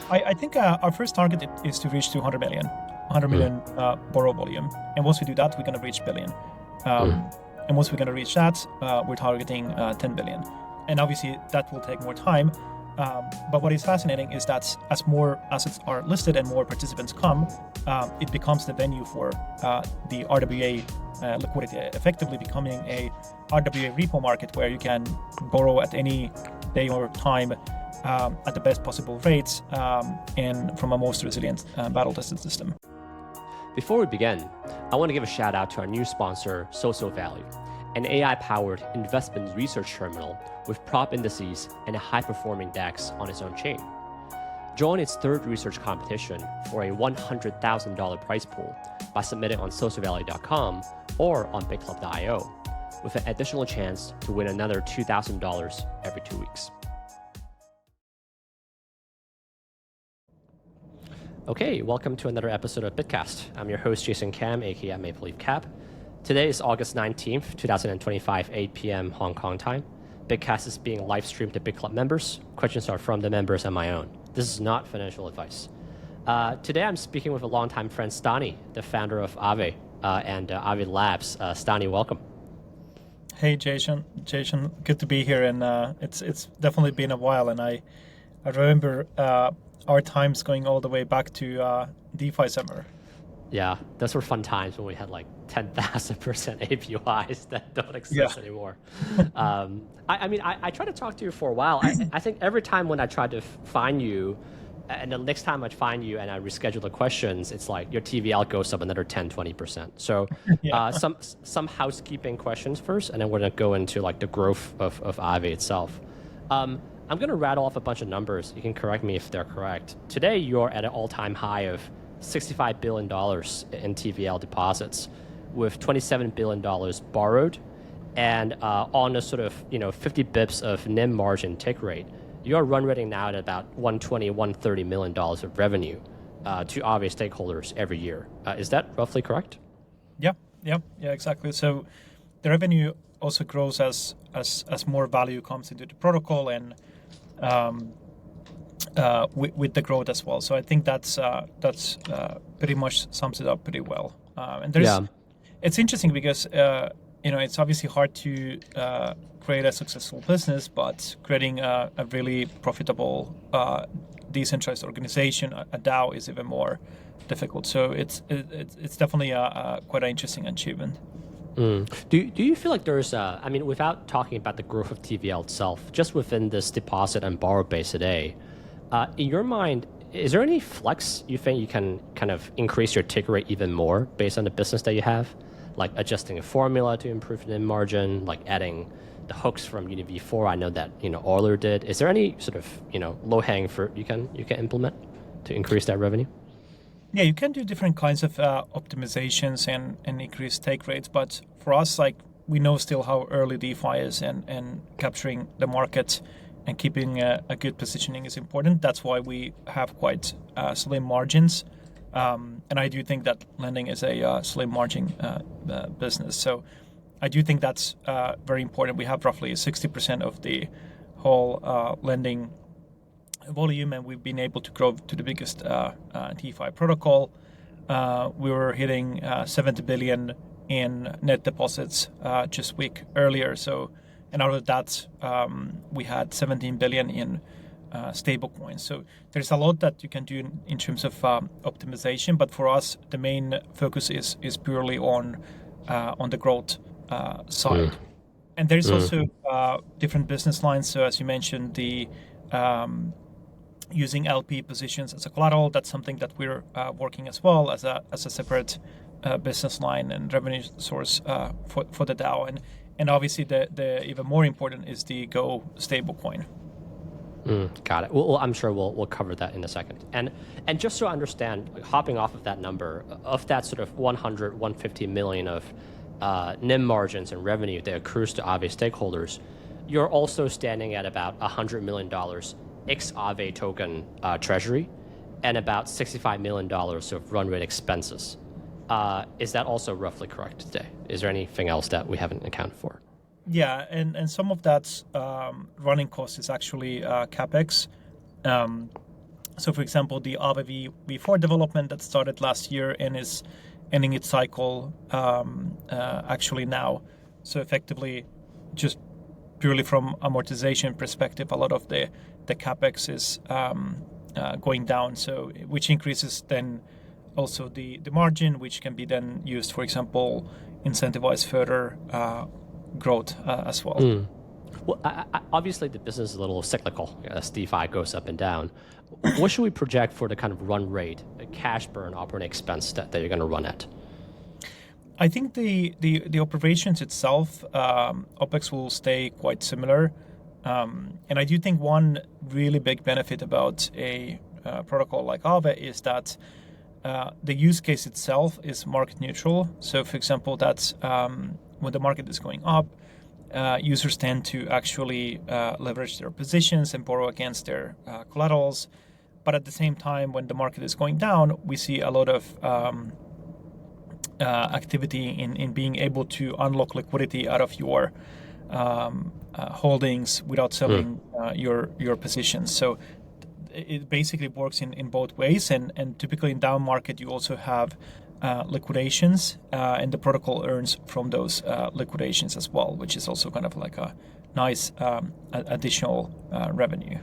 I think our first target is to reach 200 million, 100 million borrow volume. And once we do that, we're going to reach billion. And once we're going to reach that, we're targeting 10 billion. And obviously that will take more time. But what is fascinating is that as more assets are listed and more participants come, it becomes the venue for the RWA liquidity, effectively becoming a RWA repo market where you can borrow at any day or time at the best possible rates and from a most resilient battle-tested system. Before we begin, I want to give a shout out to our new sponsor, SocialValue, an AI-powered investment research terminal with prop indices and a high-performing DEX on its own chain. Join its third research competition for a $100,000 prize pool by submitting on socialvalue.com or on bigclub.io, with an additional chance to win another $2,000 every 2 weeks. Okay, welcome to another episode of Bitcast. I'm your host, Jason Kam, aka Maple Leaf Cap. Today is August 19th, 2025, 8 p.m. Hong Kong time. Bitcast is being live streamed to Big Club members. Questions are from the members and my own. This is not financial advice. Today I'm speaking with a longtime friend, Stani, the founder of Aave and Aave Labs. Stani, welcome. Hey, Jason, good to be here. And it's definitely been a while. And I remember our times going all the way back to DeFi summer. Yeah, those were fun times when we had like 10,000% APIs that don't exist anymore. I tried to talk to you for a while. I think every time when I tried to find you, and the next time I find you and I reschedule the questions, it's like your TVL goes up another 10-20%. So some housekeeping questions first, and then we're going to go into like the growth of Aave itself. I'm going to rattle off a bunch of numbers. You can correct me if they're correct. Today, you're at an all-time high of $65 billion in TVL deposits, with $27 billion borrowed, and on a sort of 50 bips of NIM margin take rate, you're run rating now at about $120, $130 million of revenue to Aave stakeholders every year. Is that roughly correct? Yeah, exactly. So the revenue also grows as more value comes into the protocol and with the growth as well. So I think that's pretty much sums it up pretty well. And it's interesting because it's obviously hard to create a successful business, but creating a really profitable decentralized organization, a DAO, is even more difficult. So it's definitely quite an interesting achievement. Do you feel like there's without talking about the growth of TVL itself, just within this deposit and borrow base today, in your mind, is there any flex you think you can kind of increase your take rate even more based on the business that you have? Like adjusting a formula to improve the margin, like adding the hooks from Unity 4. I know that Euler did. Is there any sort of low-hanging fruit you can implement to increase that revenue? Yeah, you can do different kinds of optimizations and increase take rates. But for us, like, we know still how early DeFi is, and capturing the market and keeping a good positioning is important. That's why we have quite slim margins. And I do think that lending is a slim margin business. So I do think that's very important. We have roughly 60% of the whole lending volume, and we've been able to grow to the biggest DeFi protocol. We were hitting 70 billion in net deposits just a week earlier. So, and out of that, we had 17 billion in Stablecoins. So there's a lot that you can do in terms of optimization. But for us, the main focus is purely on the growth side. And there's also different business lines. So as you mentioned, the using LP positions as a collateral, that's something that we're working as well as a separate business line and revenue source for the DAO. And obviously the even more important is the Go stablecoin. Got it. Well, I'm sure we'll cover that in a second. And just so I understand, hopping off of that number, of that sort of 100, 150 million of NIM margins and revenue that accrues to Aave stakeholders, you're also standing at about $100 million ex-Aave token treasury and about $65 million of run rate expenses. Is that also roughly correct today? Is there anything else that we haven't accounted for? Yeah, and some of that running cost is actually CapEx. So, for example, the Aave v4 development that started last year and is ending its cycle actually now. So effectively, just purely from amortization perspective, a lot of the capex is going down. So which increases then also the margin, which can be then used, for example, incentivize further growth as well. Mm. Well, obviously the business is a little cyclical as DeFi goes up and down. What should we project for the kind of run rate, cash burn, operating expense that you're going to run at? I think the operations itself, OpEx will stay quite similar. And I do think one really big benefit about a protocol like Aave is that the use case itself is market neutral. So, for example, that's when the market is going up, users tend to actually leverage their positions and borrow against their collaterals. But at the same time, when the market is going down, we see a lot of activity in being able to unlock liquidity out of your holdings without selling your positions. So it basically works in both ways. And typically in down market, you also have liquidations, and the protocol earns from those liquidations as well, which is also kind of like a nice additional revenue.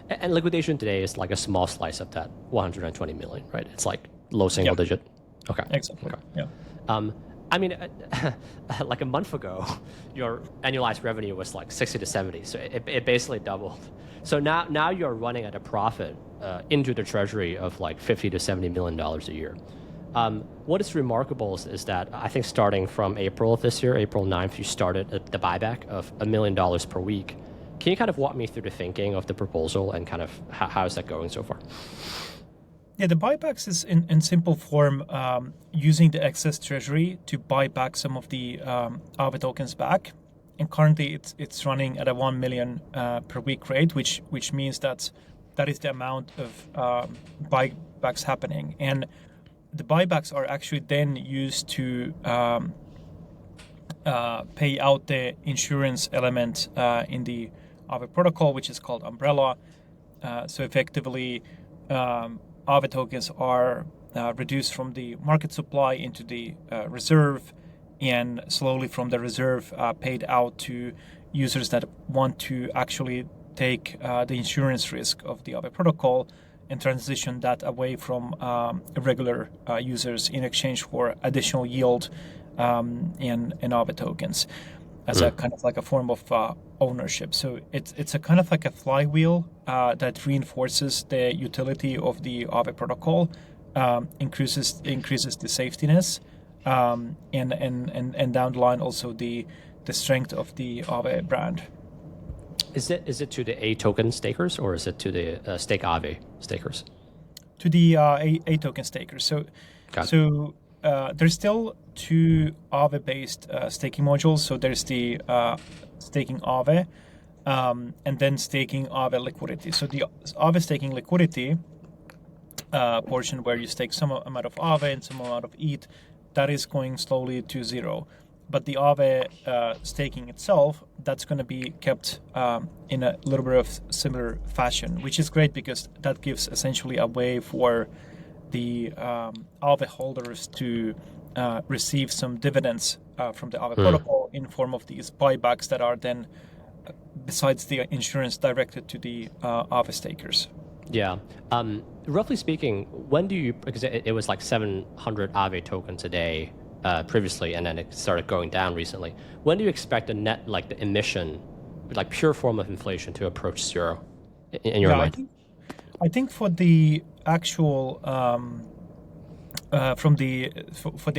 And liquidation today is like a small slice of that 120 million, right? It's like low single digit. Okay. Exactly. Okay. Yeah. I mean, like a month ago, your annualized revenue was like 60 to 70, so it basically doubled. So now you're running at a profit into the treasury of like 50 to 70 million dollars a year. What is remarkable is that I think starting from April of this year, April 9th, you started the buyback of $1 million per week. Can you kind of walk me through the thinking of the proposal and kind of how is that going so far? Yeah, the buybacks is in simple form using the excess treasury to buy back some of the Aave tokens back. And currently it's running at a 1 million per week rate, which means that is the amount of buybacks happening. And the buybacks are actually then used to pay out the insurance element in the Aave protocol, which is called Umbrella. So effectively, Aave tokens are reduced from the market supply into the reserve, and slowly from the reserve paid out to users that want to actually take the insurance risk of the Aave protocol and transition that away from regular users in exchange for additional yield in Aave tokens as a kind of like a form of ownership. So it's a kind of like a flywheel that reinforces the utility of the Aave protocol, increases the safetiness, and down the line also the strength of the Aave brand. Is it to the A token stakers or is it to the stake Aave stakers? To the A token stakers. So there's still two Aave-based staking modules. So there's the staking Aave, and then staking Aave liquidity. So the Aave staking liquidity portion, where you stake some amount of Aave and some amount of ETH, that is going slowly to zero. But the Aave staking itself, that's going to be kept in a little bit of similar fashion, which is great because that gives essentially a way for the Aave holders to receive some dividends from the Aave protocol in form of these buybacks that are then, besides the insurance, directed to the Aave stakers. Yeah. Roughly speaking, when do you, because it was like 700 Aave tokens a day previously, and then it started going down recently. When do you expect the net, like the emission, like pure form of inflation, to approach zero in your mind? I think for the actual for the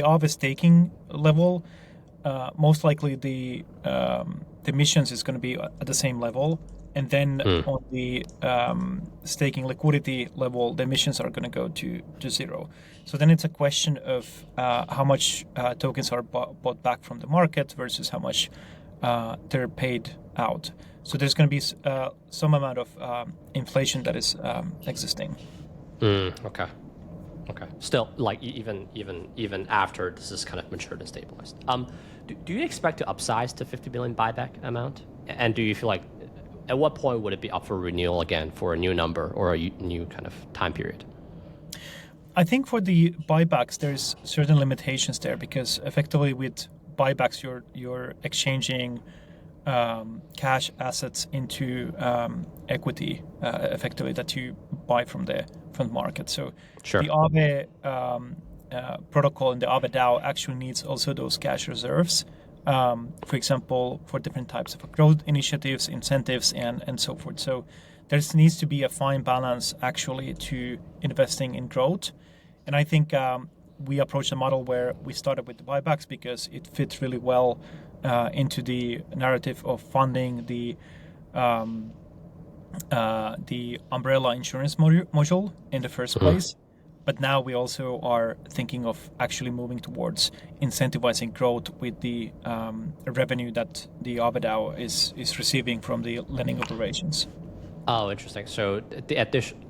Aave staking level, most likely the emissions is going to be at the same level, and then on the staking liquidity level, the emissions are going to go to zero. So then it's a question of how much tokens are bought back from the market versus how much they're paid out. So there's going to be some amount of inflation that is existing. Okay. Still, like even after this is kind of matured and stabilized. Do you expect to upsize to 50 million buyback amount? And do you feel like at what point would it be up for renewal again for a new number or a new kind of time period? I think for the buybacks, there's certain limitations there because effectively with buybacks, you're exchanging cash assets into equity effectively that you buy from the market. So Sure. the Aave protocol and the Aave DAO actually needs also those cash reserves. For example, for different types of growth initiatives, incentives, and so forth. So there needs to be a fine balance actually to investing in growth. And I think we approached a model where we started with the buybacks because it fits really well into the narrative of funding the umbrella insurance module in the first place. But now we also are thinking of actually moving towards incentivizing growth with the revenue that the Aave DAO is receiving from the lending operations. Oh, interesting. So the addition,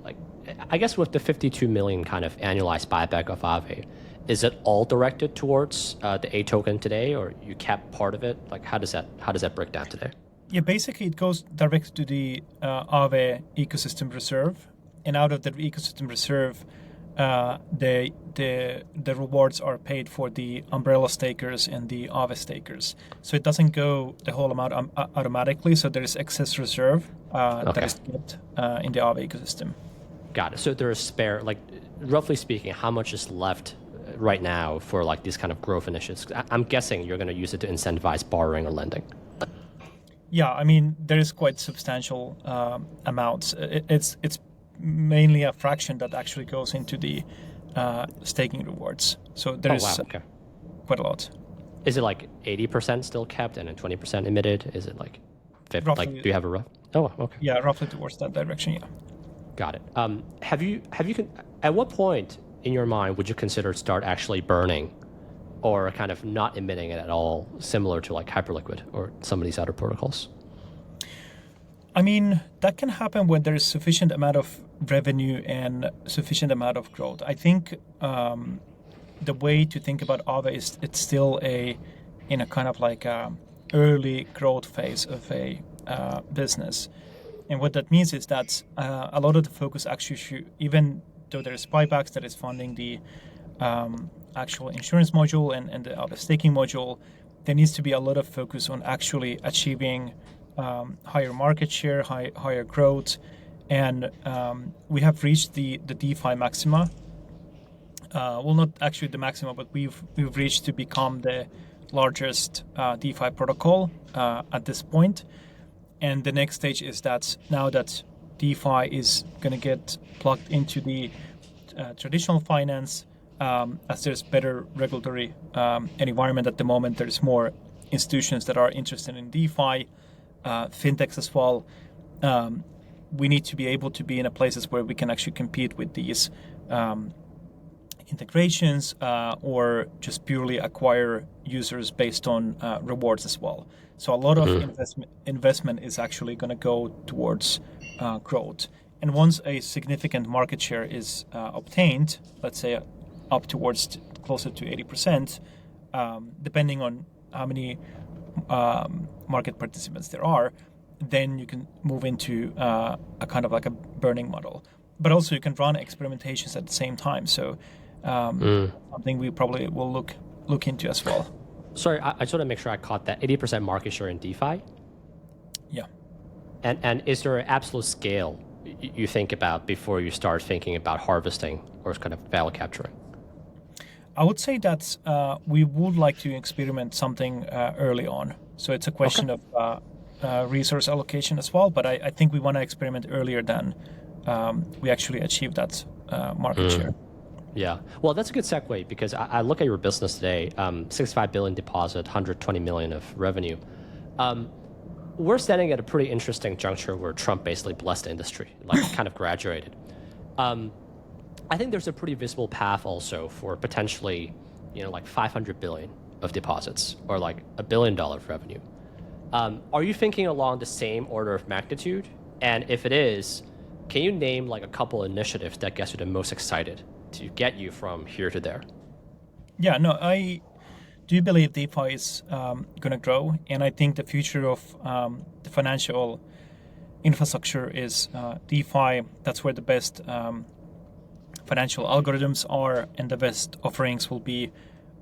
I guess with the 52 million kind of annualized buyback of Aave, is it all directed towards the A token today, or you cap part of it? Like how does that break down today? Yeah, basically it goes direct to the Aave ecosystem reserve, and out of the ecosystem reserve, the rewards are paid for the umbrella stakers and the Aave stakers. So it doesn't go the whole amount automatically. So there is excess reserve that is kept in the Aave ecosystem. Got it. So there is spare, like roughly speaking, how much is left right now for like these kind of growth initiatives? I'm guessing you're going to use it to incentivize borrowing or lending. Yeah, I mean there is quite substantial amounts. It's mainly a fraction that actually goes into the staking rewards. So there is quite a lot. Is it like 80% still kept and then 20% emitted? Is it like 50? Roughly, like, do you have a rough? Oh, okay. Yeah, roughly towards that direction. Yeah. Got it. Have you at what point in your mind would you consider start actually burning, or kind of not emitting it at all, similar to like Hyperliquid or some of these other protocols? I mean, that can happen when there is sufficient amount of revenue and sufficient amount of growth. I think the way to think about Aave is it's still in a kind of like a early growth phase of a business. And what that means is that a lot of the focus actually should, even though there's buybacks that is funding the actual insurance module and the Aave staking module, there needs to be a lot of focus on actually achieving higher market share, higher growth, and we have reached the DeFi maxima. Well, not actually the maxima, but we've reached to become the largest DeFi protocol at this point. And the next stage is that now that DeFi is going to get plugged into the traditional finance, as there's better regulatory environment at the moment, there's more institutions that are interested in DeFi, fintechs as well. We need to be able to be in a places where we can actually compete with these integrations or just purely acquire users based on rewards as well. So a lot of investment is actually going to go towards growth. And once a significant market share is obtained, let's say up towards closer to 80%, depending on how many market participants there are, then you can move into a kind of like a burning model. But also you can run experimentations at the same time. So something we probably will look into as well. Sorry, I just want to make sure I caught that. 80% market share in DeFi? Yeah. And is there an absolute scale you think about before you start thinking about harvesting or kind of value capturing? I would say that we would like to experiment something early on. So it's a question of resource allocation as well. But I think we want to experiment earlier than we actually achieve that market share. Yeah, well, that's a good segue because I look at your business today, 65 billion deposit, 120 million of revenue. We're standing at a pretty interesting juncture where Trump basically blessed the industry, like kind of graduated. I think there's a pretty visible path also for potentially, like 500 billion of deposits or like $1 billion of revenue. Are you thinking along the same order of magnitude? And if it is, can you name like a couple initiatives that gets you the most excited to get you from here to there? Yeah, no, I do believe DeFi is going to grow, and I think the future of the financial infrastructure is DeFi. That's where the best financial algorithms are, and the best offerings will be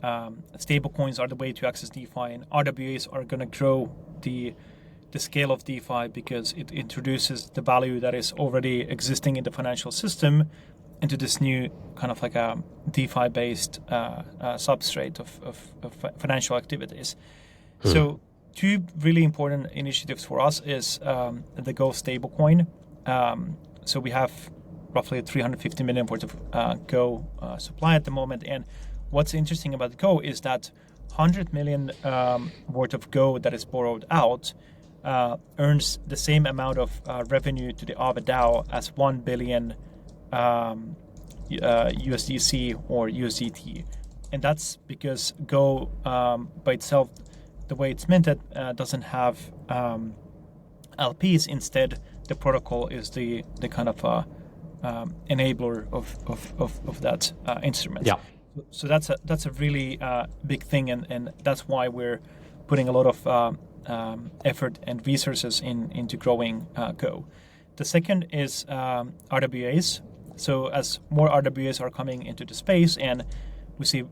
stablecoins are the way to access DeFi, and RWAs are going to grow the scale of DeFi because it introduces the value that is already existing in the financial system into this new kind of like a DeFi-based substrate of financial activities. So two really important initiatives for us is the Go stablecoin. So we have roughly 350 million worth of Go supply at the moment. And what's interesting about Go is that 100 million worth of Go that is borrowed out earns the same amount of revenue to the Aave DAO as 1 billion USDC or USDT. And that's because Go by itself, the way it's minted, doesn't have LPs. Instead, the protocol is the kind of enabler of that instrument. Yeah. So that's a really big thing, and that's why we're putting a lot of effort and resources into growing Go. The second is RWAs. So as more RWAs are coming into the space, and we see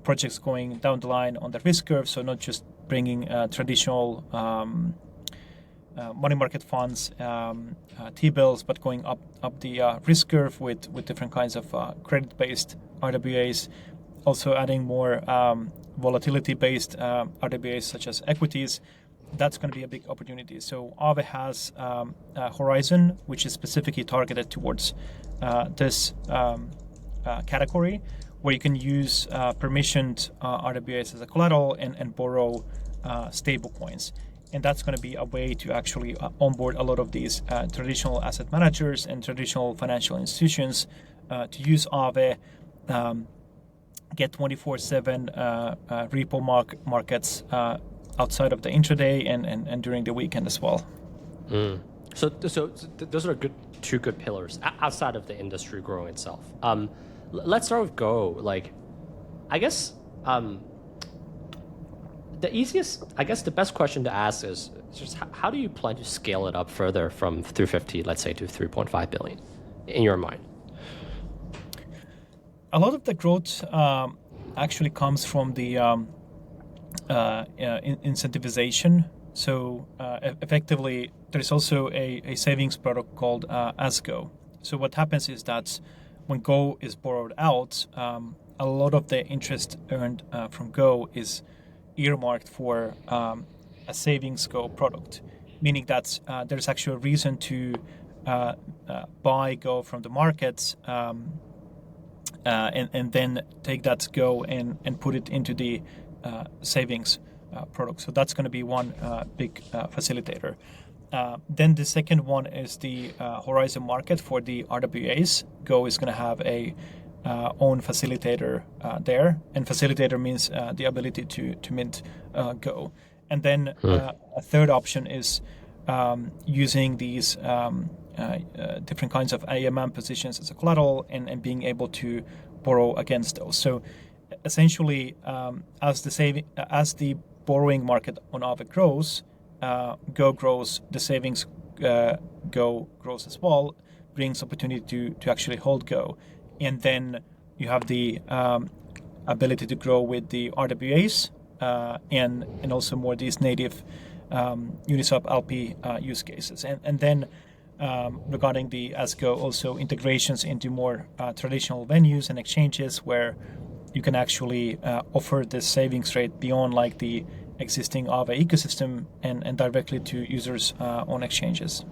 projects going down the line on the risk curve, so not just bringing traditional money market funds, T-bills, but going up the risk curve with different kinds of credit-based RWAs, also adding more volatility-based RWAs such as equities. That's going to be a big opportunity. So Aave has Horizon, which is specifically targeted towards this category, where you can use permissioned RWAs as a collateral and borrow stablecoins. And that's going to be a way to actually onboard a lot of these traditional asset managers and traditional financial institutions to use Aave, get 24/7 repo markets outside of the intraday and during the weekend as well. So those are two good pillars outside of the industry growing itself. Let's start with Go. Like, I guess the best question to ask is just how do you plan to scale it up further from 350, let's say, to 3.5 billion in your mind? A lot of the growth actually comes from the incentivization. So effectively, there's also a savings product called AsGo. So what happens is that when Go is borrowed out, a lot of the interest earned from Go is earmarked for a savings Go product, meaning that there's actually a reason to buy Go from the markets and then take that Go and put it into the savings product. So that's going to be one big facilitator. Then the second one is the Horizon market for the RWAs. Go is going to have a own facilitator there, and facilitator means the ability to mint Go. And then a third option is using these different kinds of AMM positions as a collateral and being able to borrow against those. So essentially, as the borrowing market on Aave grows, Go grows, the savings Go grows as well, brings opportunity to actually hold Go. And then you have the ability to grow with the RWAs and also more these native Uniswap LP use cases. And then regarding the AsGo, also integrations into more traditional venues and exchanges where you can actually offer this savings rate beyond like the existing Aave ecosystem and directly to users on exchanges.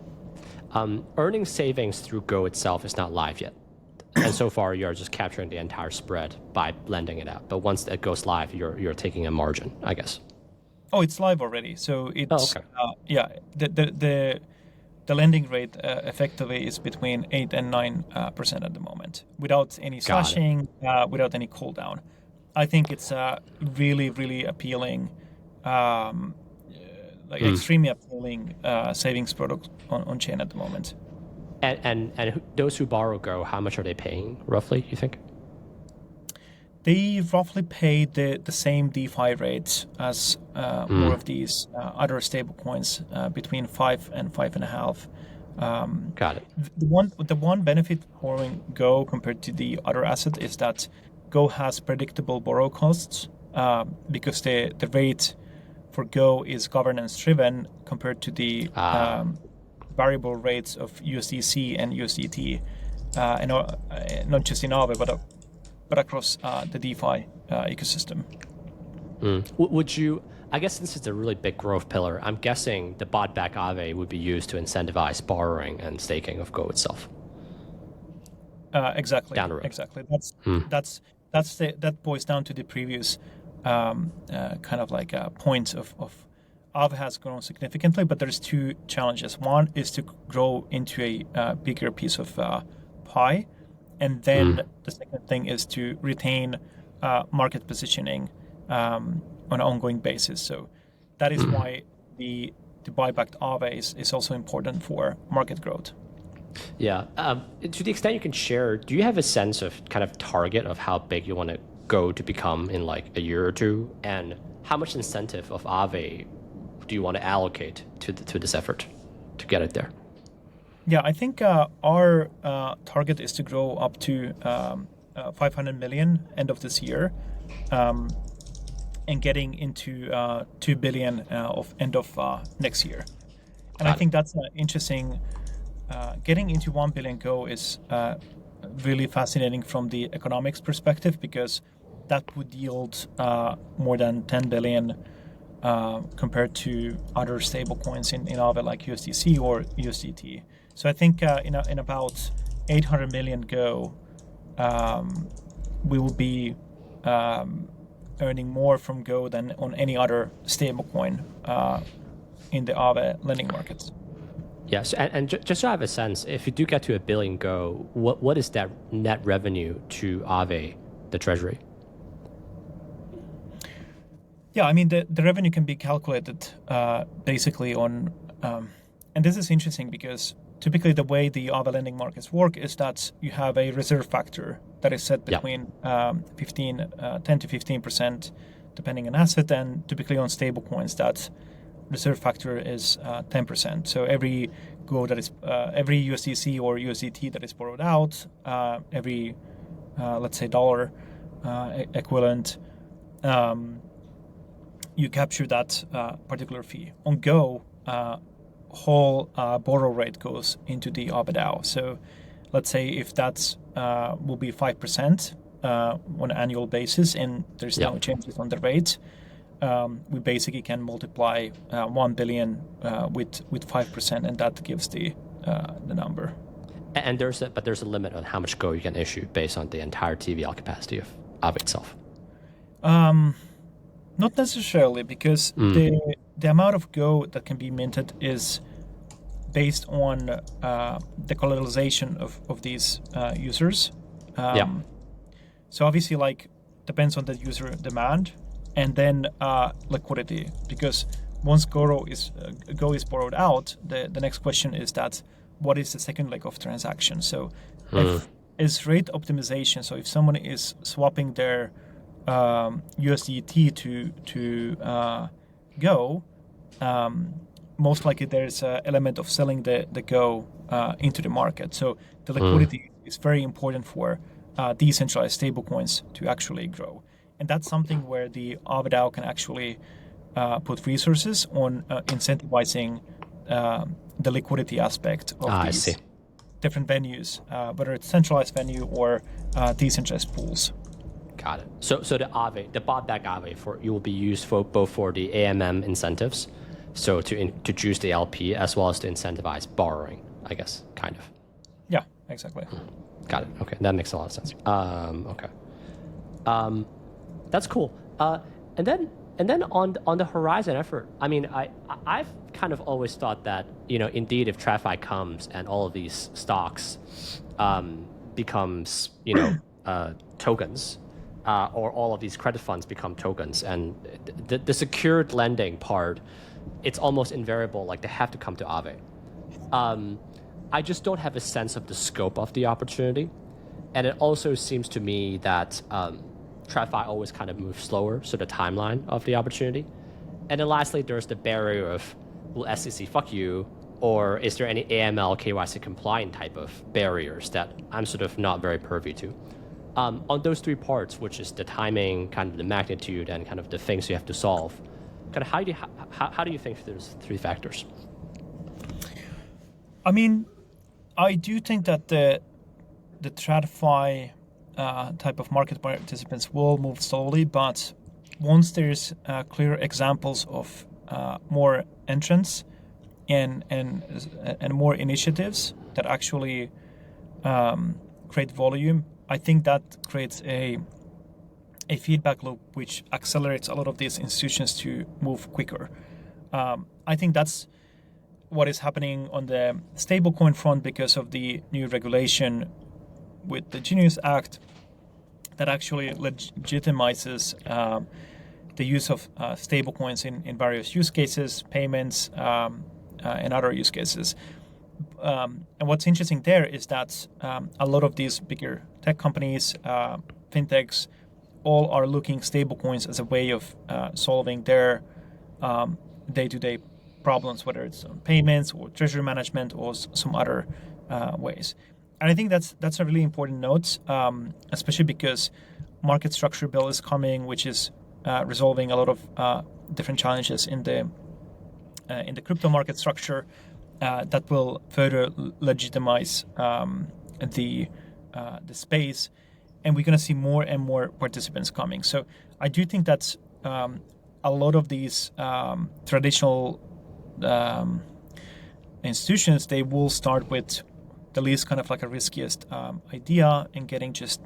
Earning savings through Go itself is not live yet. And so far, you're just capturing the entire spread by blending it out. But once it goes live, you're taking a margin, I guess. Oh, it's live already. So it's the lending rate effectively is between 8 and 9% at the moment, without any slashing, without any cool down. I think it's a really, really appealing, extremely appealing savings product on chain at the moment. And those who borrow Go, how much are they paying roughly, you think? They roughly pay the same DeFi rates as more of these other stablecoins, between 5 and 5.5. Got it. The one benefit borrowing Go compared to the other asset is that Go has predictable borrow costs, because the rate for Go is governance driven compared to the variable rates of USDC and USDT, and not just in Aave but across the DeFi ecosystem. Would you? I guess this is a really big growth pillar. I'm guessing the Buyback Aave would be used to incentivize borrowing and staking of Go itself. Exactly. Down the road. Exactly. That boils down to the previous kind of like points of Aave has grown significantly, but there's two challenges. One is to grow into a bigger piece of pie, and then the second thing is to retain market positioning on an ongoing basis. So that is why the buyback Aave is also important for market growth. Yeah. To the extent you can share, do you have a sense of kind of target of how big you want to go to become in like a year or two, and how much incentive of Aave do you want to allocate to this effort to get it there? Yeah, I think our target is to grow up to 500 million end of this year, and getting into 2 billion of end of next year. And I think that's interesting. Getting into 1 billion Go is really fascinating from the economics perspective, because that would yield more than 10 billion compared to other stablecoins in Aave like USDC or USDT. So I think in about 800 million Go, we will be earning more from Go than on any other stablecoin in the Aave lending markets. Yes, and just so I have a sense, if you do get to 1 billion Go, what is that net revenue to Aave, the treasury? Yeah, I mean, the revenue can be calculated basically on, and this is interesting because typically the way the Aave lending markets work is that you have a reserve factor that is set between 10 to 15%, depending on asset, and typically on stablecoins that reserve factor is 10%. So every Go that is, every USDC or USDT that is borrowed out, every let's say dollar equivalent, you capture that particular fee. On Go, whole borrow rate goes into the Aave DAO. So let's say if that's will be 5% on an annual basis, and there's no changes on the rate, we basically can multiply 1 billion with 5%, and that gives the number. And there's a limit on how much Go you can issue based on the entire TVL capacity of Aave itself. Not necessarily, because the amount of Go that can be minted is based on the collateralization of these users. So obviously, like, depends on the user demand, and then liquidity. Because once Go is borrowed out, the next question is that what is the second leg of transaction? So if is rate optimization. So if someone is swapping their USDT to Go, most likely there's an element of selling the Go into the market. So the liquidity is very important for decentralized stablecoins to actually grow. And that's something where the Aave DAO can actually put resources on incentivizing the liquidity aspect of these different venues, whether it's centralized venue or decentralized pools. Got it. So the Aave, the Buyback Aave, you will be used for both for the AMM incentives, so to juice the LP, as well as to incentivize borrowing, I guess, kind of. Yeah, exactly. Got it. Okay, that makes a lot of sense. Okay. That's cool. And then on the Horizon effort, I mean, I've kind of always thought that, indeed, if TradFi comes and all of these stocks becomes, tokens, or all of these credit funds become tokens, and the secured lending part, it's almost invariable, like they have to come to Aave. I just don't have a sense of the scope of the opportunity. And it also seems to me that TradFi always kind of moves slower, so the timeline of the opportunity. And then lastly, there's the barrier of, will SEC fuck you, or is there any AML, KYC compliant type of barriers that I'm sort of not very privy to? On those three parts, which is the timing, kind of the magnitude, and kind of the things you have to solve, kind of how do you think those three factors? I mean, I do think that the TradFi type of market participants will move slowly, but once there's clear examples of more entrants and more initiatives that actually create volume, I think that creates a feedback loop which accelerates a lot of these institutions to move quicker. I think that's what is happening on the stablecoin front because of the new regulation with the Genius Act that actually legitimizes the use of stablecoins in various use cases, payments, and other use cases. And what's interesting there is that a lot of these bigger tech companies, fintechs, all are looking stablecoins as a way of solving their day-to-day problems, whether it's payments or treasury management or some other ways. And I think that's a really important note, especially because market structure bill is coming, which is resolving a lot of different challenges in the crypto market structure that will further legitimize the space, and we're going to see more and more participants coming. So I do think that a lot of these traditional institutions, they will start with the least kind of like a riskiest idea and getting just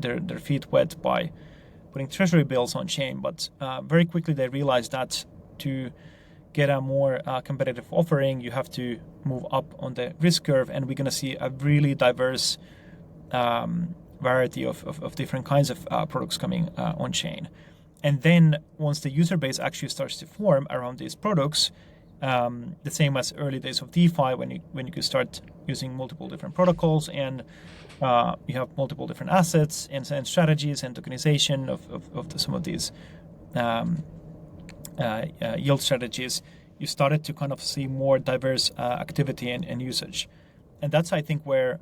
their feet wet by putting treasury bills on chain. But very quickly they realize that to get a more competitive offering, you have to move up on the risk curve, and we're going to see a really diverse variety of different kinds of products coming on chain. And then once the user base actually starts to form around these products, the same as early days of DeFi, when you could start using multiple different protocols and you have multiple different assets and strategies and tokenization of some of these yield strategies, you started to kind of see more diverse activity and usage. And that's, I think, where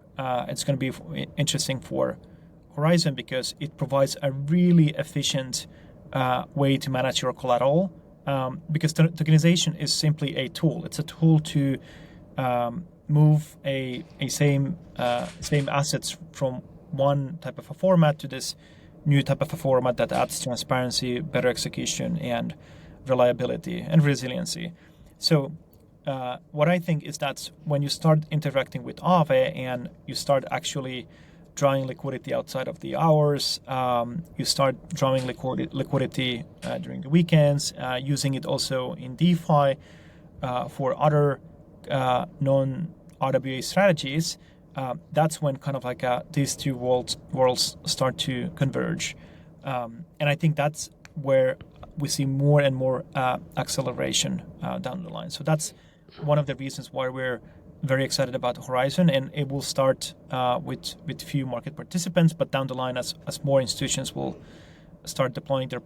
it's going to be interesting for Horizon, because it provides a really efficient way to manage your collateral. Because tokenization is simply a tool. It's a tool to move a same assets from one type of a format to this new type of a format that adds transparency, better execution, and reliability and resiliency. So what I think is that when you start interacting with Aave and you start actually drawing liquidity outside of the hours, you start drawing liquidity during the weekends, using it also in DeFi for other non-RWA strategies, that's when kind of like these two worlds start to converge. And I think that's where we see more and more acceleration down the line. So that's one of the reasons why we're very excited about Horizon, and it will start with few market participants, but down the line, as more institutions will start deploying their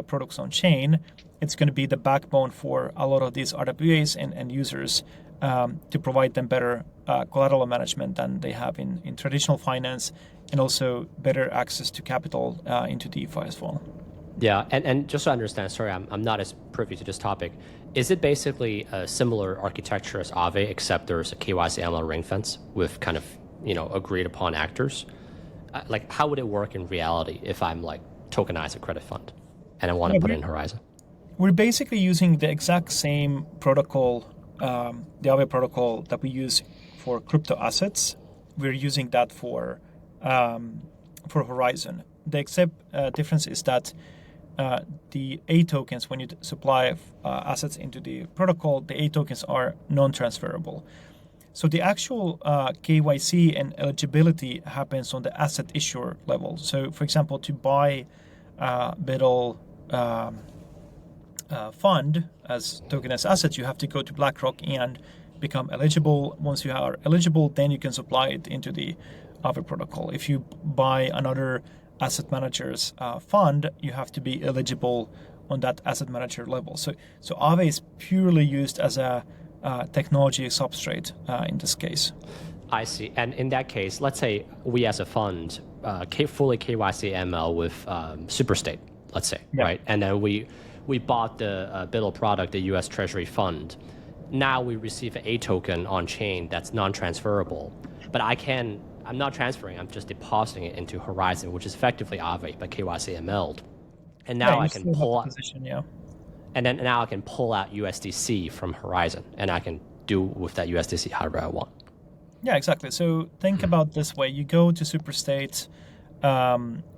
products on chain, it's going to be the backbone for a lot of these RWAs and users to provide them better collateral management than they have in traditional finance, and also better access to capital into DeFi as well. Yeah, and just to understand, sorry, I'm not as privy to this topic. Is it basically a similar architecture as Aave, except there's a KYC AML ring fence with kind of, agreed upon actors? Like, how would it work in reality if I'm like tokenize a credit fund and I want to put it in Horizon? We're basically using the exact same protocol, the Aave protocol that we use for crypto assets. We're using that for Horizon. The difference is that the A tokens, when you supply assets into the protocol, the A tokens are non-transferable. So the actual KYC and eligibility happens on the asset issuer level. So, for example, to buy BitL fund as tokenized assets, you have to go to BlackRock and become eligible. Once you are eligible, then you can supply it into the Aave protocol. If you buy another asset manager's fund, you have to be eligible on that asset manager level. So Aave is purely used as a technology substrate in this case. I see. And in that case, let's say we as a fund fully KYC ML with Superstate, let's say, right? And then we bought the BUIDL product, the US Treasury Fund. Now we receive a token on chain that's non-transferable, but I'm not transferring, I'm just depositing it into Horizon, which is effectively Aave, but KYC ML'd. And now I can pull out, and then now I can pull out USDC from Horizon, and I can do with that USDC however I want. Yeah, exactly. So think about this way: you go to Superstate,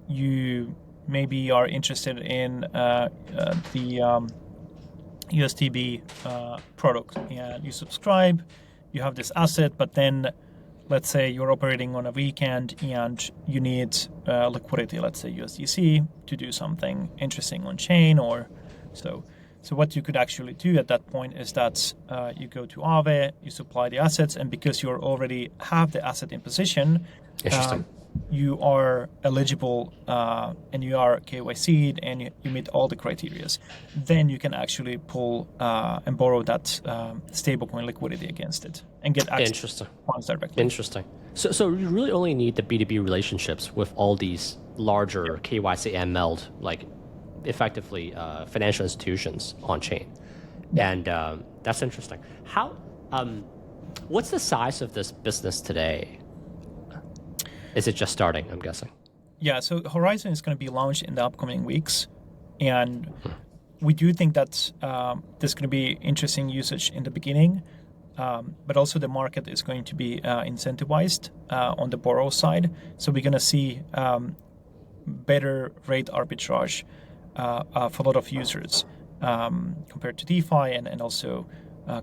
you maybe are interested in the USDB product, and you subscribe. You have this asset, but then let's say you're operating on a weekend and you need liquidity, let's say USDC, to do something interesting on chain or so. So what you could actually do at that point is that you go to Aave, you supply the assets, and because you already have the asset in position, you are eligible and you are KYC'd and you meet all the criteria. Then you can actually pull and borrow that stablecoin liquidity against it and get access to funds directly. Interesting. So you really only need the B2B relationships with all these larger KYC ML, like effectively financial institutions on chain. And that's interesting. How? What's the size of this business today? Is it just starting, I'm guessing? Yeah, so Horizon is going to be launched in the upcoming weeks. And we do think that there's going to be interesting usage in the beginning, but also the market is going to be incentivized on the borrow side. So we're going to see better rate arbitrage for a lot of users compared to DeFi and also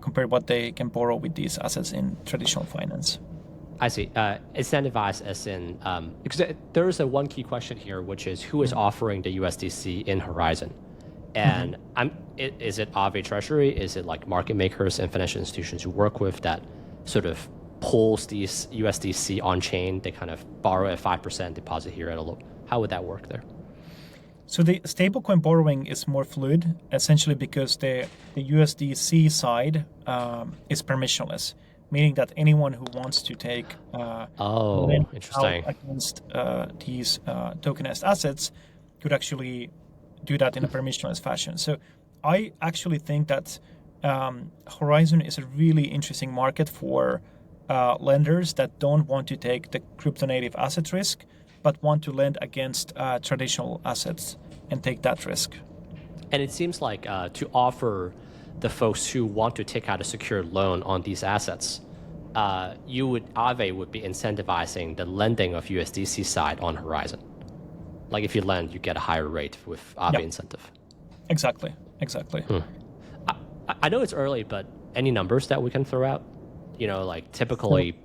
compared what they can borrow with these assets in traditional finance. I see. Incentivized as in, because there is one key question here, which is who is offering the USDC in Horizon? And is it Aave Treasury? Is it like market makers and financial institutions you work with that sort of pulls these USDC on chain? They kind of borrow at 5%, deposit here at a low. How would that work there? So the stablecoin borrowing is more fluid, essentially because the USDC side is permissionless, meaning that anyone who wants to take interesting against these tokenized assets could actually do that in a permissionless fashion. So I actually think that Horizon is a really interesting market for lenders that don't want to take the crypto native asset risk, but want to lend against traditional assets and take that risk. And it seems like to offer the folks who want to take out a secured loan on these assets, Aave would be incentivizing the lending of USDC side on Horizon. Like if you lend, you get a higher rate with Aave incentive. Exactly. I know it's early, but any numbers that we can throw out? Like typically,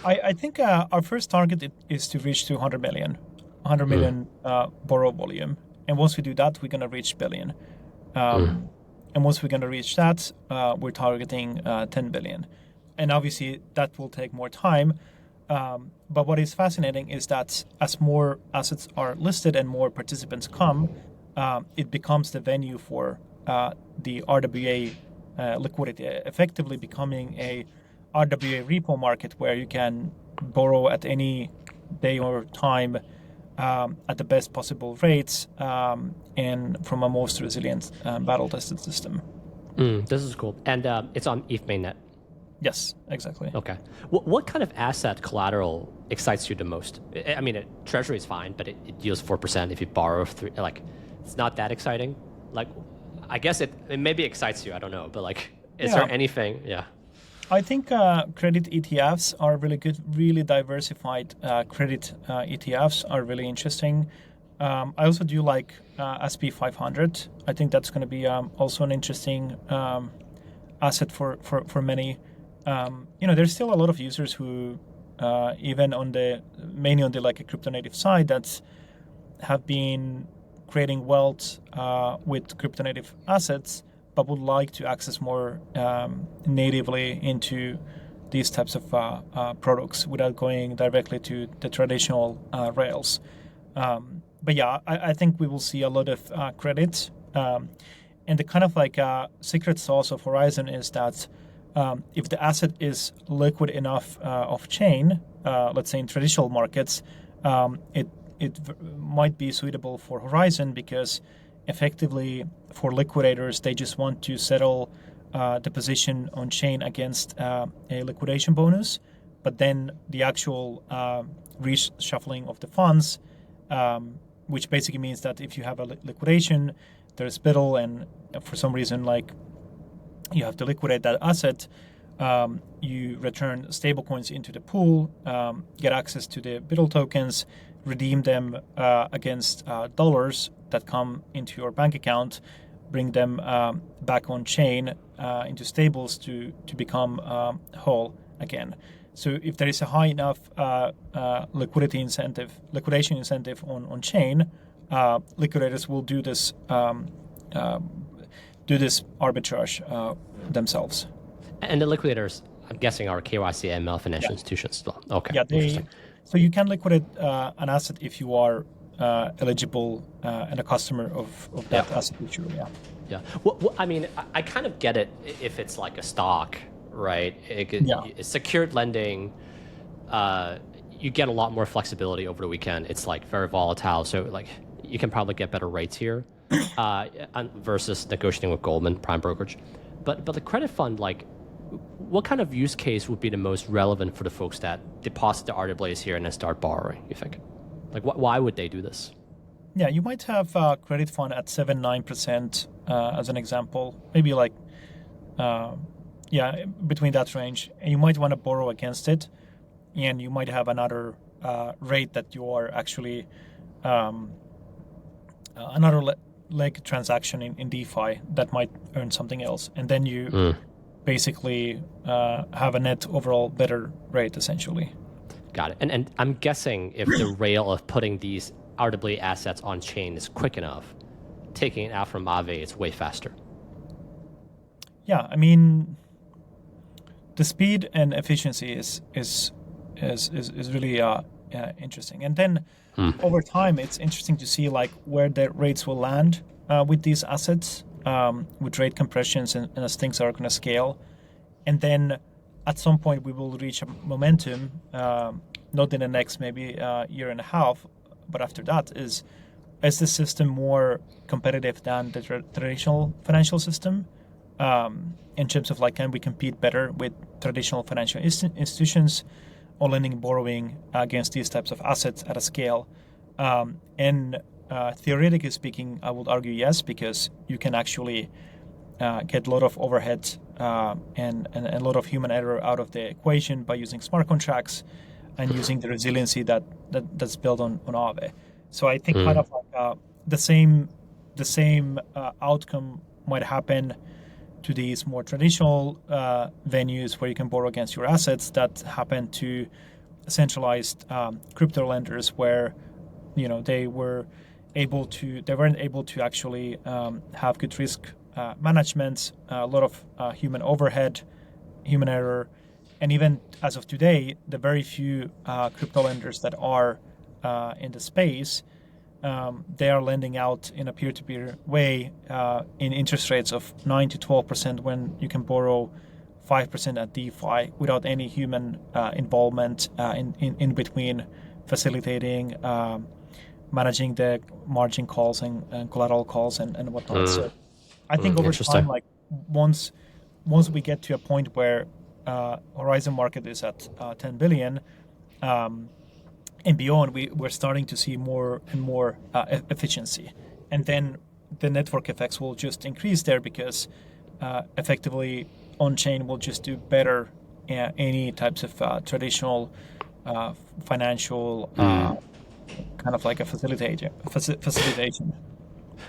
I think our first target is to reach 100 million borrow volume. And once we do that, we're going to reach billion. And once we're going to reach that, we're targeting 10 billion. And obviously, that will take more time. But what is fascinating is that as more assets are listed and more participants come, it becomes the venue for the RWA liquidity, effectively becoming a RWA repo market where you can borrow at any day or time at the best possible rates and from a most resilient battle-tested system. This is cool. And it's on ETH mainnet. Yes, exactly. Okay. What kind of asset collateral excites you the most? I mean, Treasury is fine, but it yields 4% if you borrow it's not that exciting. Like, I guess it maybe excites you. I don't know, but like, is there anything? Yeah. I think credit ETFs are really good. Really diversified credit ETFs are really interesting. I also do like SP 500. I think that's going to be also an interesting asset for many. There's still a lot of users who, even mainly on the like a crypto native side, that have been creating wealth with crypto native assets, but would like to access more natively into these types of products without going directly to the traditional rails. But yeah, I think we will see a lot of credit. And the kind of like secret sauce of Horizon is that if the asset is liquid enough off chain, let's say in traditional markets, it might be suitable for Horizon because effectively for liquidators, they just want to settle the position on chain against a liquidation bonus, but then the actual reshuffling of the funds, which basically means that if you have a liquidation, there's BUIDL, and for some reason, like you have to liquidate that asset, you return stablecoins into the pool, get access to the BUIDL tokens, redeem them against dollars that come into your bank account, bring them back on chain into stables to become whole again. So if there is a high enough liquidation incentive on chain, liquidators will do this arbitrage themselves. And the liquidators, I'm guessing, are KYC and ML financial institutions as well. Okay. Yeah, so you can liquidate an asset if you are eligible and a customer of that asset issue. Yeah. Well, I mean, I kind of get it if it's like a stock, right? It's secured lending. You get a lot more flexibility over the weekend. It's like very volatile, so like you can probably get better rates here versus negotiating with Goldman prime brokerage. But the credit fund, like, what kind of use case would be the most relevant for the folks that deposit the RWAs here and then start borrowing, you think? Like, why would they do this? Yeah, you might have a credit fund at 7-9% as an example, maybe like, between that range. And you might want to borrow against it, and you might have another rate that you are actually, another leg transaction in DeFi that might earn something else. And then you basically have a net overall better rate, essentially. Got it. And I'm guessing if the rail of putting these RWA assets on chain is quick enough, taking it out from Aave is way faster. Yeah, I mean, the speed and efficiency is really interesting. And then over time, it's interesting to see like where the rates will land with these assets, with rate compressions and as things are going to scale. And then at some point we will reach a momentum, not in the next maybe year and a half, but after that is the system more competitive than the traditional financial system in terms of like, can we compete better with traditional financial institutions on lending and borrowing against these types of assets at a scale? And theoretically speaking, I would argue yes, because you can actually get a lot of overhead and a lot of human error out of the equation by using smart contracts and using the resiliency that's built on Aave. So I think kind of like the same outcome might happen to these more traditional venues where you can borrow against your assets that happen to centralized crypto lenders where they weren't able to actually have good risk management, a lot of human overhead, human error, and even as of today, the very few crypto lenders that are in the space, they are lending out in a peer-to-peer way in interest rates of 9 to 12% when you can borrow 5% at DeFi without any human involvement in between facilitating, managing the margin calls and collateral calls and whatnot. So I think over time, like once we get to a point where Horizon market is at 10 billion and beyond, we're starting to see more and more efficiency. And then the network effects will just increase there because effectively on-chain will just do better any types of traditional financial kind of like a facilitation.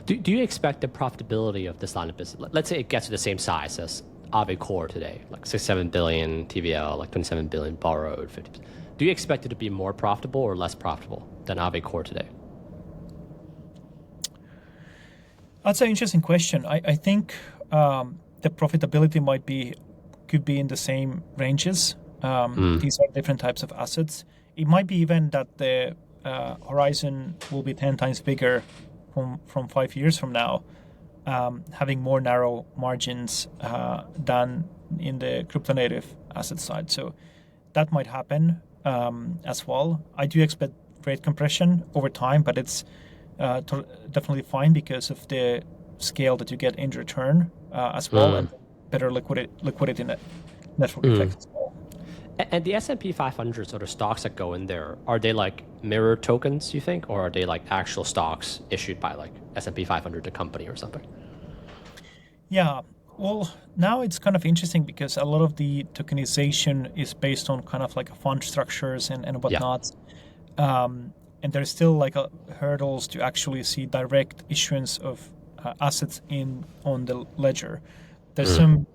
Do you expect the profitability of this line of business? Let's say it gets to the same size as Aave Core today, like 6-7 billion TVL, like 27 billion borrowed, 50%. Do you expect it to be more profitable or less profitable than Aave Core today? That's an interesting question. I think the profitability could be in the same ranges. These are different types of assets. It might be even that the horizon will be 10 times bigger from 5 years from now, having more narrow margins than in the crypto native asset side. So that might happen as well. I do expect rate compression over time, but it's definitely fine because of the scale that you get in return as well, and better liquidity network effect as well. And the S&P 500 sort of stocks that go in there, are they like mirror tokens, you think, or are they like actual stocks issued by like S&P 500, the company or something? Yeah, well, now it's kind of interesting because a lot of the tokenization is based on kind of like fund structures and whatnot. And there's still like hurdles to actually see direct issuance of assets on the ledger. There's some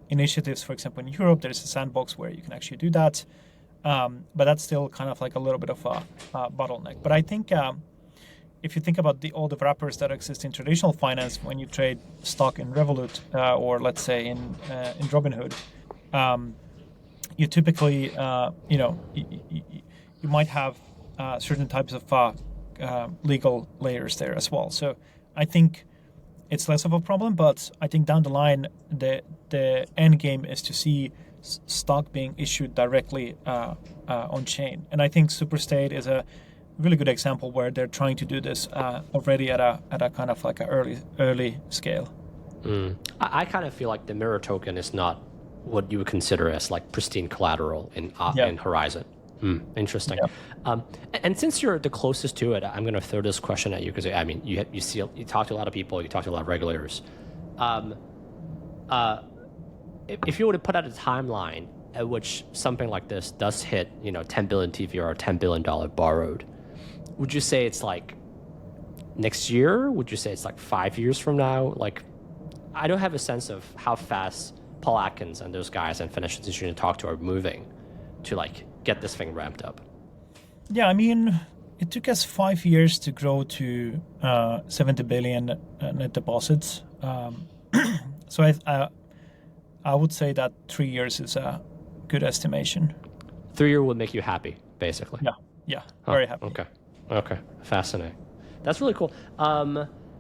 initiatives, for example, in Europe, there's a sandbox where you can actually do that. But that's still kind of like a little bit of a bottleneck. But I think if you think about all the wrappers that exist in traditional finance, when you trade stock in Revolut or let's say in Robinhood, you typically, you might have certain types of legal layers there as well. So I think it's less of a problem, but I think down the line, the end game is to see stock being issued directly on chain. And I think Superstate is a really good example where they're trying to do this already at a kind of like an early scale. I kind of feel like the mirror token is not what you would consider as like pristine collateral in Horizon. Interesting. Yeah. And since you're the closest to it, I'm going to throw this question at you because I mean, you talk to a lot of people, you talk to a lot of regulators. If you were to put out a timeline at which something like this does hit, 10 billion TVL or $10 billion borrowed, would you say it's like next year? Would you say it's like 5 years from now? Like, I don't have a sense of how fast Paul Atkins and those guys and financial institutions you talk to are moving to like get this thing ramped up. Yeah, I mean, it took us 5 years to grow to 70 billion net deposits. So I would say that 3 years is a good estimation. 3 years would make you happy, basically. Yeah, very happy. Okay, fascinating. That's really cool.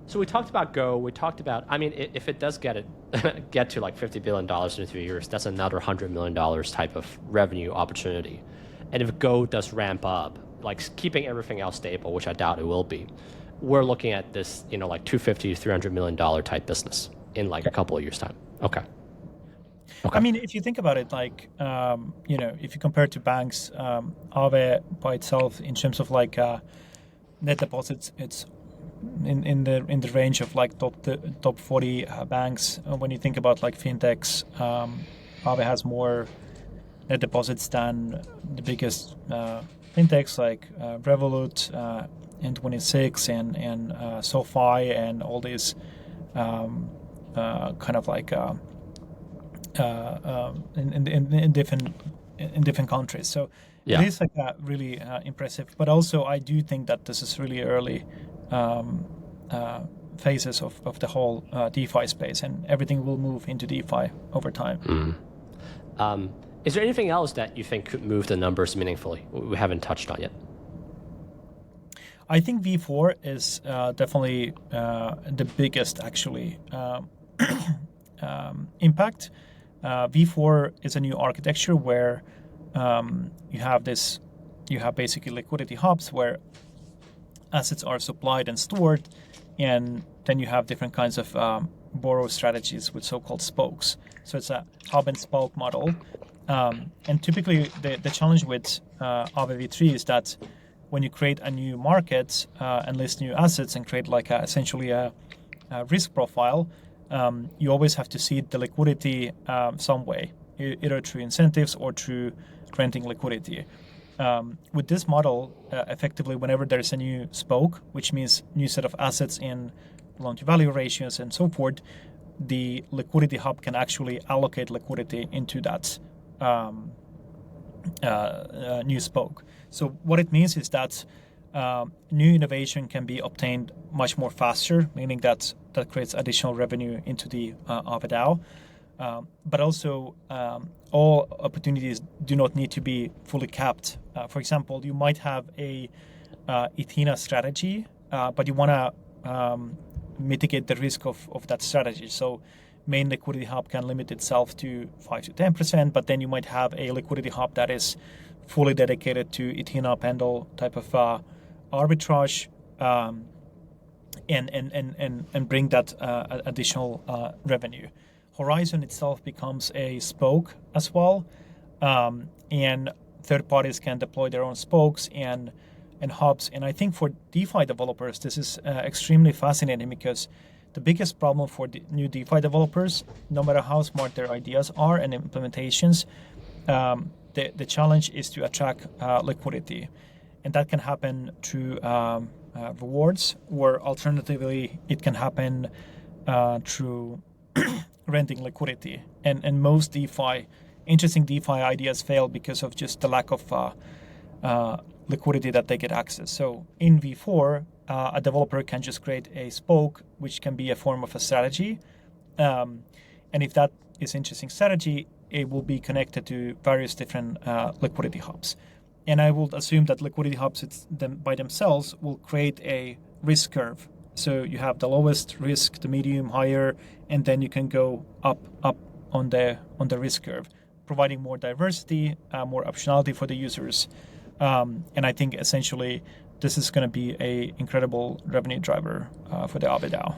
So we talked about Go. We talked about, I mean, if it does get to like $50 billion in 3 years, that's another $100 million type of revenue opportunity. And if Go does ramp up, like keeping everything else stable, which I doubt it will be, we're looking at this, like $250 to $300 million type business in like a couple of years' time. Okay. I mean, if you think about it, like, if you compare it to banks, Aave by itself, in terms of like net deposits, it's in the range of like top 40 banks. When you think about like fintechs, Aave has more net deposits than the biggest fintechs like Revolut, N26, and SoFi, and all these kind of like in different countries. So it is like really impressive. But also, I do think that this is really early phases of the whole DeFi space, and everything will move into DeFi over time. Is there anything else that you think could move the numbers meaningfully we haven't touched on yet? I think V4 is definitely the biggest actually impact. V4 is a new architecture where you have basically liquidity hubs where assets are supplied and stored, and then you have different kinds of borrow strategies with so-called spokes. So it's a hub and spoke model. And typically the challenge with Aave V3 is that when you create a new market and list new assets and create like essentially a risk profile, you always have to seed the liquidity some way, either through incentives or through granting liquidity. With this model, effectively, whenever there's a new spoke, which means new set of assets in loan-to-value ratios and so forth, the liquidity hub can actually allocate liquidity into that new spoke. So what it means is that new innovation can be obtained much more faster, meaning that creates additional revenue into the Aave DAO. But also, all opportunities do not need to be fully capped. For example, you might have a Ethena strategy, but you want to mitigate the risk of that strategy. So main liquidity hub can limit itself to 5 to 10%, but then you might have a liquidity hub that is fully dedicated to Ethena Pendle type of arbitrage, and bring that additional revenue. Horizon itself becomes a spoke as well, and third parties can deploy their own spokes and hubs. And I think for DeFi developers, this is extremely fascinating, because the biggest problem for the new DeFi developers, no matter how smart their ideas are and implementations, the challenge is to attract liquidity. And that can happen through rewards, or alternatively, it can happen through renting liquidity. And most interesting DeFi ideas fail because of just the lack of liquidity that they get access. So in V4, a developer can just create a spoke, which can be a form of a strategy. And if that is interesting strategy, it will be connected to various different liquidity hubs. And I would assume that liquidity hubs by themselves will create a risk curve. So you have the lowest risk, the medium, higher, and then you can go up on the risk curve, providing more diversity, more optionality for the users. And I think essentially this is going to be an incredible revenue driver for the Aave DAO.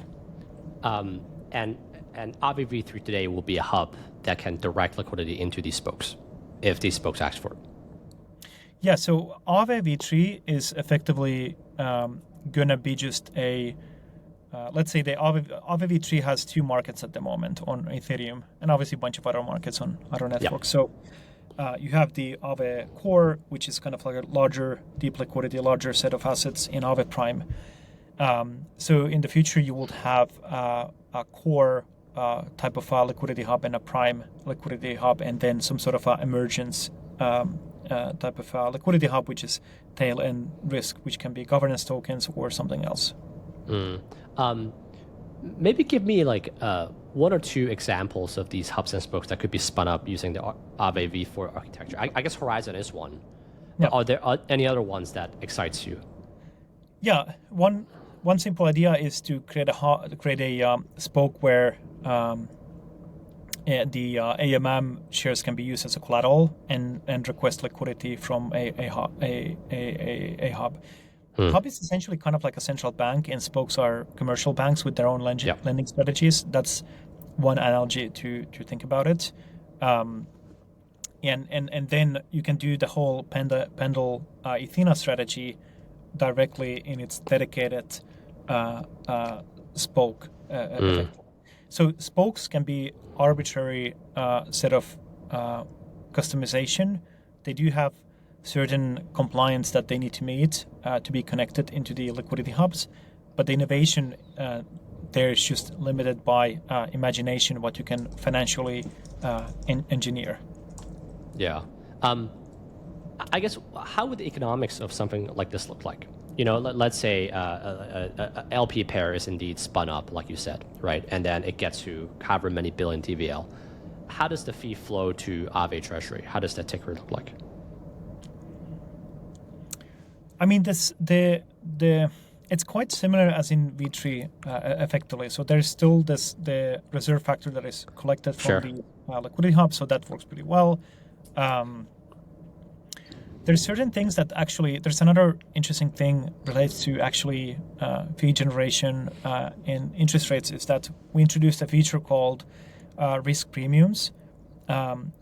And Aave V3 today will be a hub that can direct liquidity into these spokes, if these spokes ask for it. Yeah, so Aave V3 is effectively going to be just a, let's say the Aave V3 has 2 markets at the moment on Ethereum, and obviously a bunch of other markets on other networks. Yeah. So you have the Aave core, which is kind of like a larger, deep liquidity, larger set of assets in Aave Prime. So in the future, you would have a core type of liquidity hub and a prime liquidity hub, and then some sort of emergence type of liquidity hub, which is tail end risk, which can be governance tokens or something else. Maybe give me like 1 or 2 examples of these hubs and spokes that could be spun up using the Aave V4 architecture. I guess Horizon is one. Yeah. Are there any other ones that excites you? Yeah, one simple idea is to create a spoke where the AMM shares can be used as a collateral and request liquidity from a hub. Hub is essentially kind of like a central bank, and spokes are commercial banks with their own lending strategies. That's one analogy to think about it. And then you can do the whole Pendle Ethena strategy directly in its dedicated spoke. So spokes can be arbitrary set of customization. They do have certain compliance that they need to meet to be connected into the liquidity hubs, but the innovation there is just limited by imagination, what you can financially engineer. Yeah. I guess, how would the economics of something like this look like? You know, let's say a LP pair is indeed spun up, like you said, right? And then it gets to however many billion TVL. How does the fee flow to Aave Treasury? How does that ticker look like? I mean, it's quite similar as in V3 effectively. So there's still the reserve factor that is collected from the liquidity hub, so that works pretty well. There's certain things that actually, there's another interesting thing relates to actually fee generation and interest rates, is that we introduced a feature called risk premiums,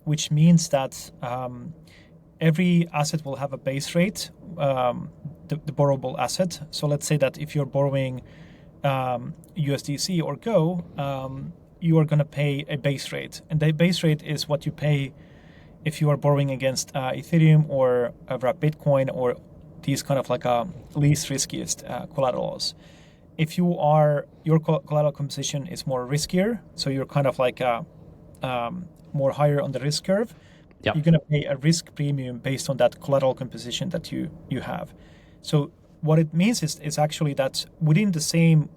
which means that every asset will have a base rate, the borrowable asset. So let's say that if you're borrowing USDC or Go, you are going to pay a base rate. And the base rate is what you pay if you are borrowing against Ethereum or wrap Bitcoin or these kind of like least riskiest collaterals. If your collateral composition is more riskier, so you're kind of like more higher on the risk curve, you're going to pay a risk premium based on that collateral composition that you have. So what it means is actually that within the same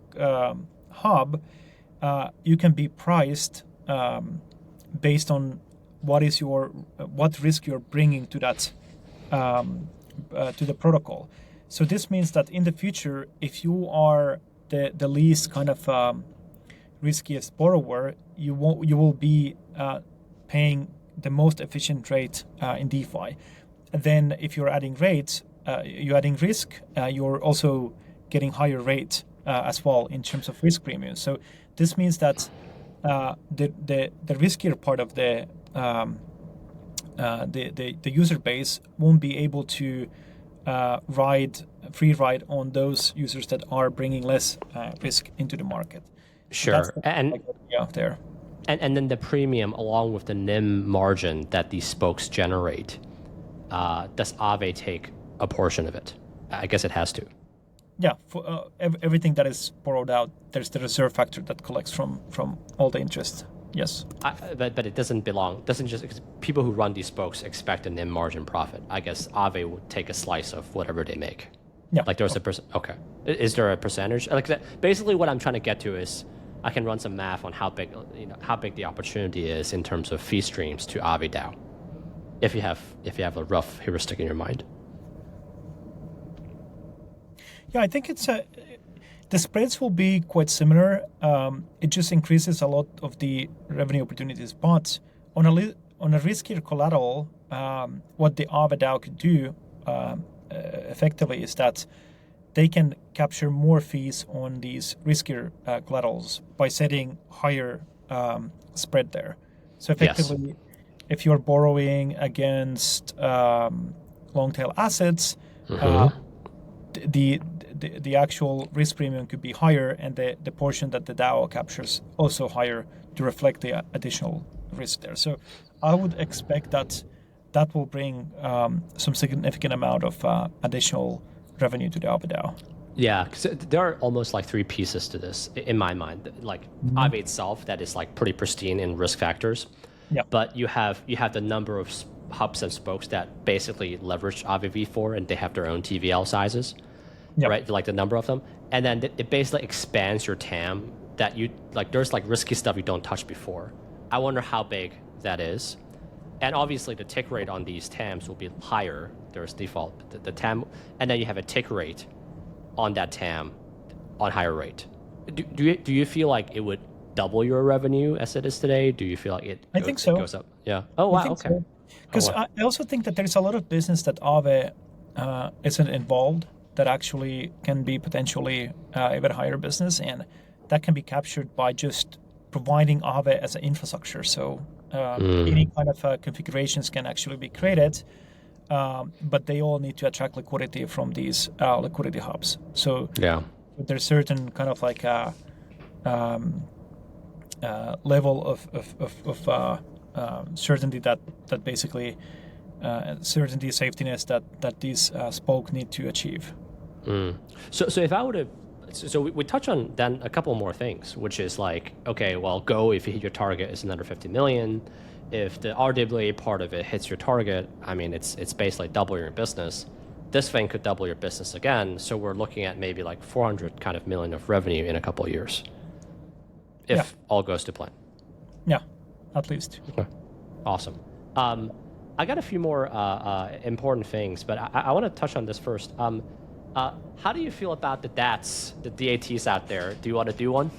hub, you can be priced based on what risk you're bringing to that to the protocol. So this means that in the future, if you are the least kind of riskiest borrower, you will be paying the most efficient rate in DeFi. And then if you're adding rates, you're adding risk, you're also getting higher rate as well in terms of risk premium. So this means that the riskier part of the user base won't be able to free ride on those users that are bringing less risk into the market. Sure, and there. And then the premium along with the NIM margin that these spokes generate, does Aave take a portion of it? I guess it has to. Yeah, for everything that is borrowed out, there's the reserve factor that collects from all the interest. Yes. But it doesn't just because people who run these spokes expect a NIM margin profit. I guess Aave would take a slice of whatever they make. Yeah. Like there's okay. Is there a percentage? Like that, basically what I'm trying to get to is I can run some math on how big the opportunity is in terms of fee streams to Aave DAO. If you have a rough heuristic in your mind. Yeah, I think the spreads will be quite similar. It just increases a lot of the revenue opportunities. But on a riskier collateral, what the Aave DAO could do effectively is that they can capture more fees on these riskier collaterals by setting higher spread there. So effectively, yes. If you're borrowing against long tail assets, the actual risk premium could be higher, and the portion that the DAO captures also higher to reflect the additional risk there. So I would expect that will bring some significant amount of additional revenue to the Aave DAO. Yeah, because there are almost like three pieces to this in my mind. Like Aave itself, that is like pretty pristine in risk factors. Yeah. But you have the number of hubs and spokes that basically leverage Aave v4, and they have their own TVL sizes. Yep. Right, like the number of them, and then it basically expands your TAM. That you like, there's like risky stuff you don't touch before. I wonder how big that is, and obviously the tick rate on these TAMs will be higher. There's default the TAM, and then you have a tick rate on that TAM on higher rate. Do you feel like it would double your revenue as it is today? Do you feel like it? I think so. Goes up. Yeah. Oh wow. Okay. Because I also think that there's a lot of business that Aave isn't involved, that actually can be potentially even higher business, and that can be captured by just providing Aave as an infrastructure. So any kind of configurations can actually be created, but they all need to attract liquidity from these liquidity hubs. So yeah, there's certain kind of like level of certainty that basically certainty, safetiness that these spoke need to achieve. So if I were to, so we touch on then a couple more things, which is like, okay, well, Go, if you hit your target, is another 50 million. If the RWA part of it hits your target, I mean, it's basically double your business. This thing could double your business again. So we're looking at maybe like 400 kind of million of revenue in a couple of years, if all goes to plan. Yeah, at least. Okay. Awesome. I got a few more important things, but I want to touch on this first. How do you feel about the DATs, the DATs out there? Do you want to do one?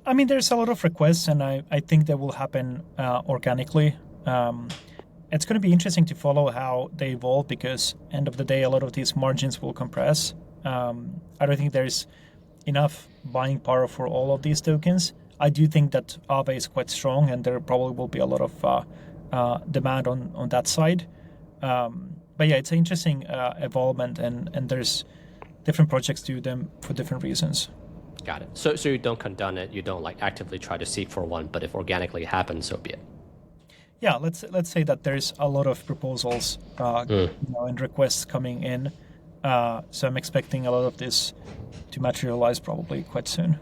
I mean, there's a lot of requests, and I think that will happen organically. It's going to be interesting to follow how they evolve, because end of the day, a lot of these margins will compress. I don't think there's enough buying power for all of these tokens. I do think that Aave is quite strong, and there probably will be a lot of demand on that side. But yeah, it's an interesting evolvement, and there's different projects do them for different reasons. Got it. So you don't condone it. You don't like actively try to seek for one, but if organically it happens, so be it. Yeah, let's say that there's a lot of proposals and requests coming in. So I'm expecting a lot of this to materialize probably quite soon.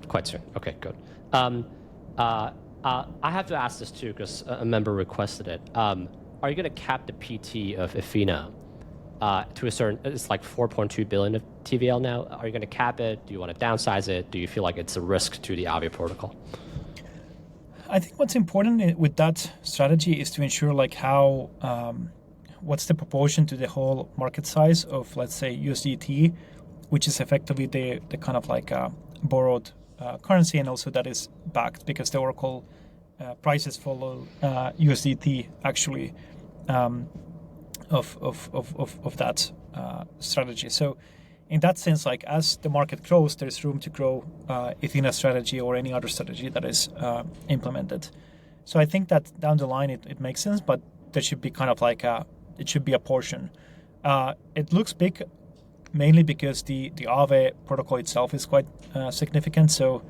Quite soon. Okay, good. I have to ask this too because a member requested it. Are you going to cap the PT of Athena to a certain? It's like 4.2 billion of TVL now. Are you going to cap it? Do you want to downsize it? Do you feel like it's a risk to the Aave protocol? I think what's important with that strategy is to ensure like how what's the proportion to the whole market size of, let's say, USDT, which is effectively the kind of like borrowed currency, and also that is backed because the Oracle prices follow USDT actually of that strategy. So in that sense, like as the market grows, there's room to grow Athena strategy or any other strategy that is implemented. So I think that down the line it makes sense, but there should be kind of like it should be a portion. It looks big mainly because the Aave protocol itself is quite significant. So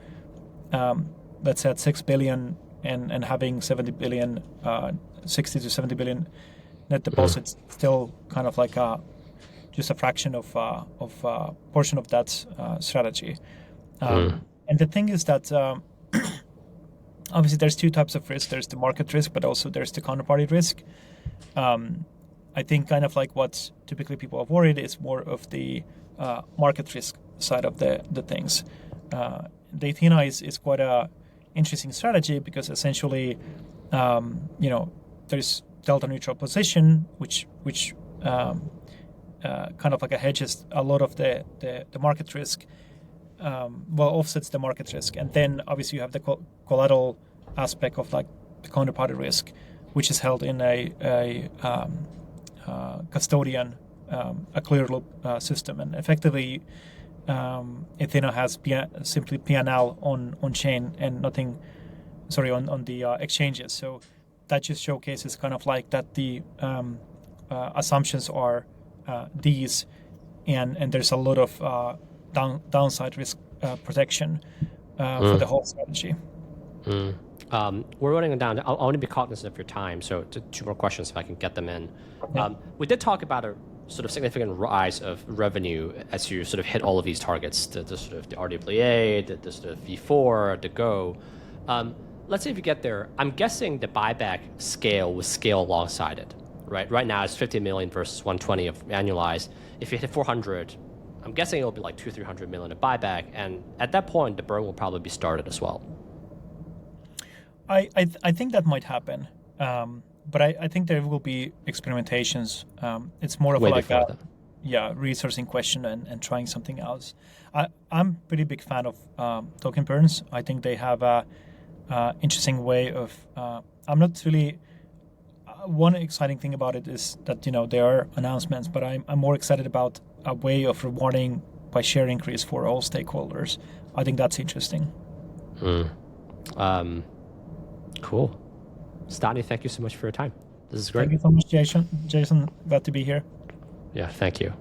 let's say at 6 billion and having 70 billion, 60 to 70 billion net deposits, still kind of like just a fraction of portion of that strategy. And the thing is that obviously there's two types of risk. There's the market risk, but also there's the counterparty risk. I think kind of like what typically people are worried is more of the market risk side of the things. The Athena is quite a interesting strategy because essentially, there's delta neutral position, which kind of like hedges a lot of the market risk, offsets the market risk. And then obviously you have the collateral aspect of like the counterparty risk, which is held in a custodian, a clear loop system. And effectively, Athena has simply P&L on chain and nothing, on the exchanges. So that just showcases kind of like that the assumptions are these, and there's a lot of downside risk protection for the whole strategy. We're running down. I want to be cognizant of your time, so two more questions if I can get them in. Yeah. We did talk about a sort of significant rise of revenue as you sort of hit all of these targets, the sort of the RWA, the sort of V4, the Go. Let's say if you get there, I'm guessing the buyback scale will scale alongside it, right? Right now it's 50 million versus 120 of annualized. If you hit 400, I'm guessing it'll be like 200-300 million of buyback, and at that point the burn will probably be started as well. I think that might happen, but I think there will be experimentations. It's more of like a resourcing question and trying something else. I'm pretty big fan of token burns. I think they have a interesting way of. I'm not really. One exciting thing about it is that there are announcements, but I'm more excited about a way of rewarding by share increase for all stakeholders. I think that's interesting. Cool. Stani, thank you so much for your time. This is great. Thank you so much, Jason. Glad to be here. Yeah, thank you.